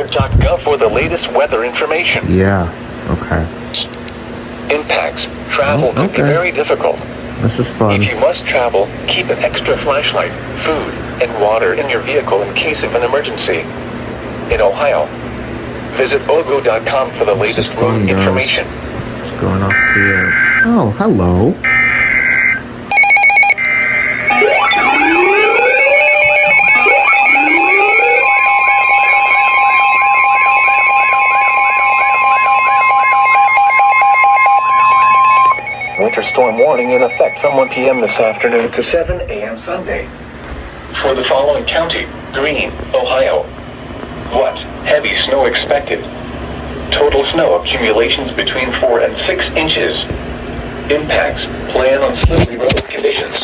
weather.gov for the latest weather information. Yeah, okay. Impacts. Travel could be very difficult. This is fun. If you must travel, keep an extra flashlight, food, and water in your vehicle in case of an emergency. In Ohio, visit ogo.com for the latest road information. It's going off the air. Oh, hello. Winter storm warning in effect from 1 p.m. this afternoon to 7 a.m. Sunday. For the following county: Greene, Ohio. What? Heavy snow expected. Total snow accumulations between 4 and 6 inches. Impacts. Plan on slippery road conditions.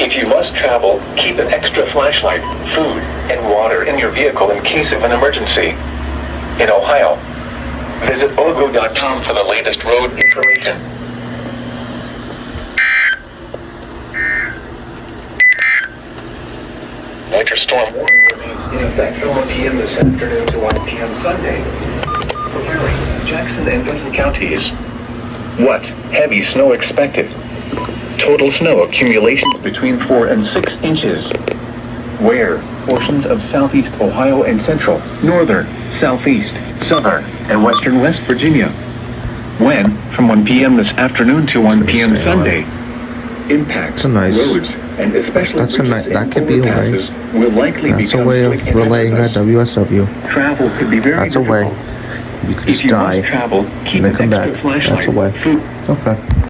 If you must travel, keep an extra flashlight, food, and water in your vehicle in case of an emergency. In Ohio, visit ogo.com for the latest road information. Winter storm warning remains in effect from 1 p.m. this afternoon to 1 p.m. Sunday. Preparing Jackson and Benton counties. What? Heavy snow expected. Total snow accumulations between 4 and 6 inches. Where? Portions of southeast Ohio and central, northern, southeast, southern, and western West Virginia. When? From 1 p.m. this afternoon to 1 p.m. Sunday. Impacts. Roads. And especially that could be a way. Will likely That's a way of relaying a WSW. Travel could be very That's a way. difficult. You could just die Travel, keep and then come back. flashlight. That's a way. Okay.